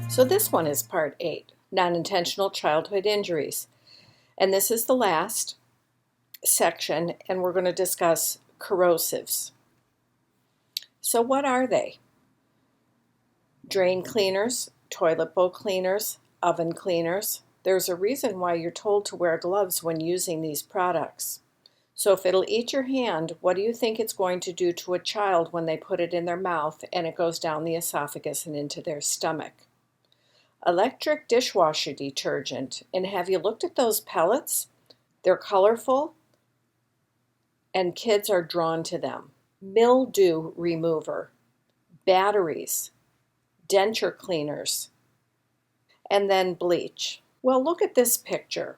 So this one is part 8, non-intentional childhood injuries. And this is the last section, and we're going to discuss corrosives. So what are they? Drain cleaners, toilet bowl cleaners, oven cleaners. There's a reason why you're told to wear gloves when using these products. So if it'll eat your hand, what do you think it's going to do to a child when they put it in their mouth and it goes down the esophagus and into their stomach? Electric dishwasher detergent. And have you looked at those pellets? They're colorful and kids are drawn to them. Mildew remover, batteries, denture cleaners, and then bleach. Well, look at this picture.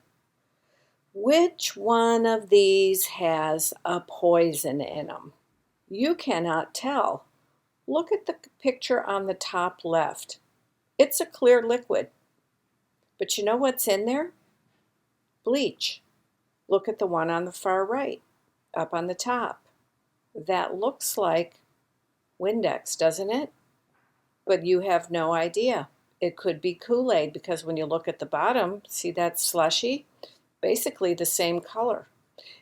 Which one of these has a poison in them? You cannot tell. Look at the picture on the top left. It's a clear liquid. But you know what's in there? Bleach. Look at the one on the far right, up on the top. That looks like Windex, doesn't it? But you have no idea. It could be Kool-Aid because when you look at the bottom, see that slushy? Basically the same color.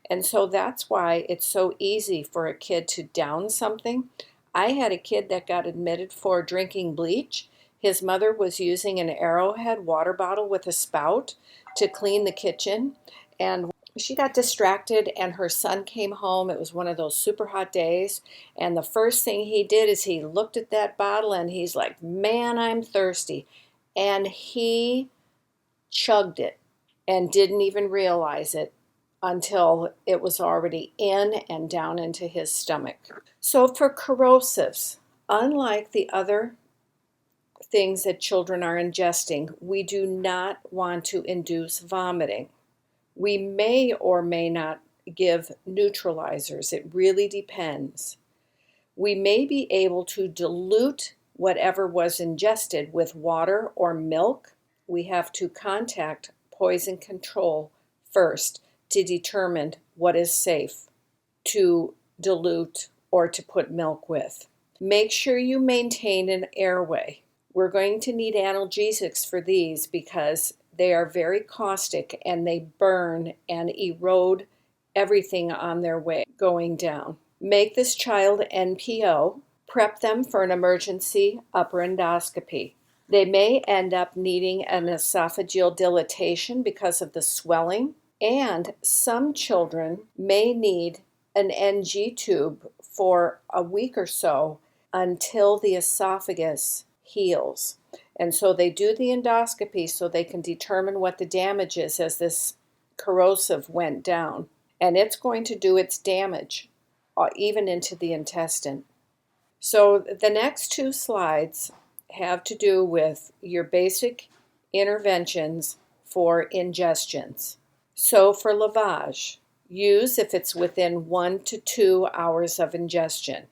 And so that's why it's so easy for a kid to down something. I had a kid that got admitted for drinking bleach. His mother was using an Arrowhead water bottle with a spout to clean the kitchen, and she got distracted and her son came home. It was one of those super hot days, and the first thing he did is he looked at that bottle and he's like, "Man, I'm thirsty." And he chugged it and didn't even realize it until it was already in and down into his stomach. So for corrosives, unlike the other things that children are ingesting, we do not want to induce vomiting. We may or may not give neutralizers. It really depends. We may be able to dilute whatever was ingested with water or milk. We have to contact poison control first to determine what is safe to dilute or to put milk with. Make sure you maintain an airway. We're going to need analgesics for these because they are very caustic and they burn and erode everything on their way going down. Make this child NPO. Prep them for an emergency upper endoscopy. They may end up needing an esophageal dilatation because of the swelling, and some children may need an NG tube for a week or so until the esophagus heals. And so they do the endoscopy so they can determine what the damage is as this corrosive went down. And it's going to do its damage even into the intestine. So the next two slides have to do with your basic interventions for ingestions. So for lavage, use if it's within 1 to 2 hours of ingestion.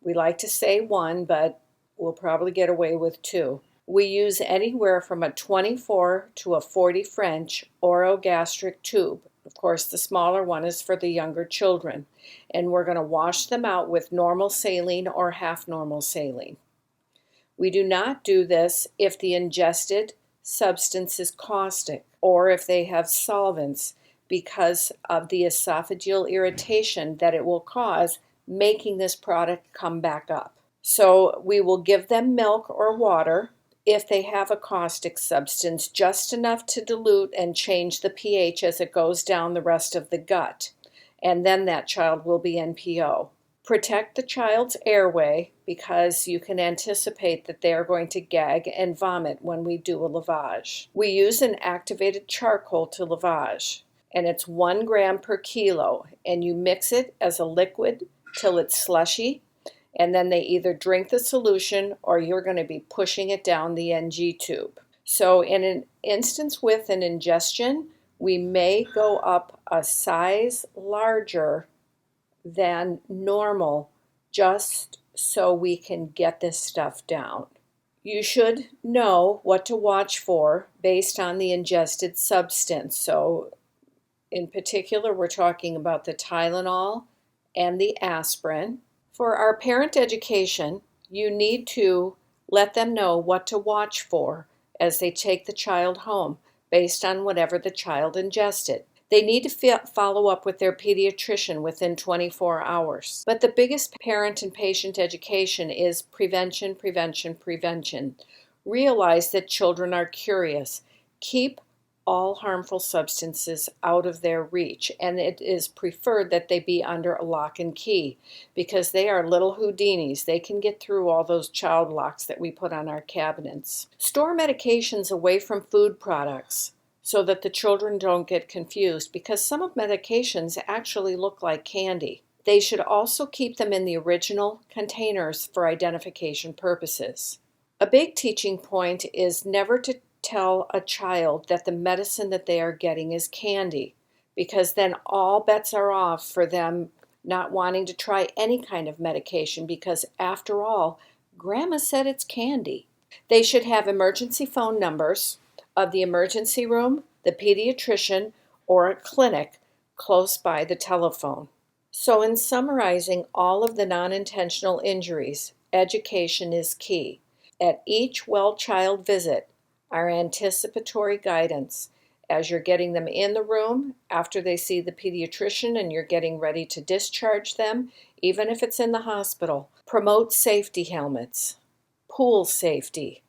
We like to say 1, but we'll probably get away with 2. We use anywhere from a 24 to a 40 French orogastric tube. Of course, the smaller one is for the younger children. And we're going to wash them out with normal saline or half normal saline. We do not do this if the ingested substance is caustic or if they have solvents because of the esophageal irritation that it will cause making this product come back up. So we will give them milk or water if they have a caustic substance, just enough to dilute and change the pH as it goes down the rest of the gut. And then that child will be NPO. Protect the child's airway because you can anticipate that they are going to gag and vomit when we do a lavage. We use an activated charcoal to lavage, and it's 1 gram per kilo, and you mix it as a liquid till it's slushy, and then they either drink the solution or you're going to be pushing it down the NG tube. So in an instance with an ingestion, we may go up a size larger than normal just so we can get this stuff down. You should know what to watch for based on the ingested substance. So in particular, we're talking about the Tylenol and the aspirin. For our parent education, You need to let them know what to watch for as they take the child home based on whatever the child ingested. They need to follow up with their pediatrician within 24 hours. But the biggest parent and patient education is prevention, prevention, prevention. Realize that children are curious. Keep all harmful substances out of their reach, and it is preferred that they be under a lock and key because they are little Houdinis. They can get through all those child locks that we put on our cabinets. Store medications away from food products so that the children don't get confused, because some of medications actually look like candy. They should also keep them in the original containers for identification purposes. A big teaching point is never to tell a child that the medicine that they are getting is candy, because then all bets are off for them not wanting to try any kind of medication, because after all, Grandma said it's candy. They should have emergency phone numbers of the emergency room, the pediatrician, or a clinic close by the telephone. So in summarizing all of the non-intentional injuries, education is key. At each well child visit, our anticipatory guidance, as you're getting them in the room, after they see the pediatrician and you're getting ready to discharge them, even if it's in the hospital, promote safety helmets, pool safety.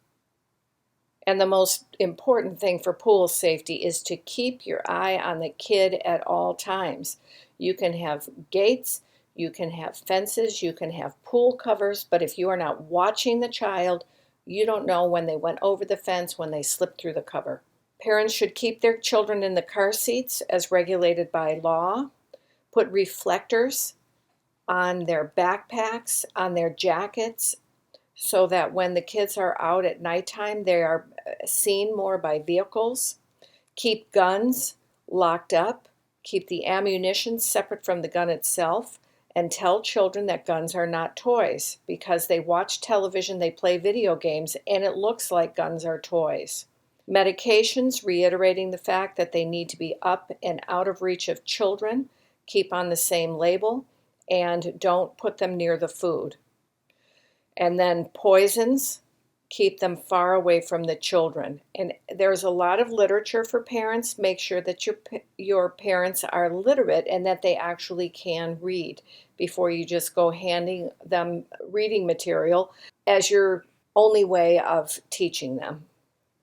And the most important thing for pool safety is to keep your eye on the kid at all times. You can have gates, you can have fences, you can have pool covers, but if you are not watching the child, you don't know when they went over the fence, when they slipped through the cover. Parents should keep their children in the car seats as regulated by law. Put reflectors on their backpacks, on their jackets, so that when the kids are out at nighttime, they are seen more by vehicles. Keep guns locked up. Keep the ammunition separate from the gun itself. And tell children that guns are not toys, because they watch television, they play video games, and it looks like guns are toys. Medications, reiterating the fact that they need to be up and out of reach of children. Keep on the same label, and don't put them near the food. And then poisons, keep them far away from the children. And there's a lot of literature for parents. Make sure that your parents are literate and that they actually can read before you just go handing them reading material as your only way of teaching them.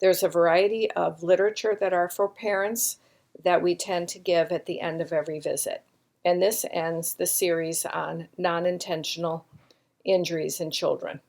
There's a variety of literature that are for parents that we tend to give at the end of every visit. And this ends the series on non-intentional injuries in children.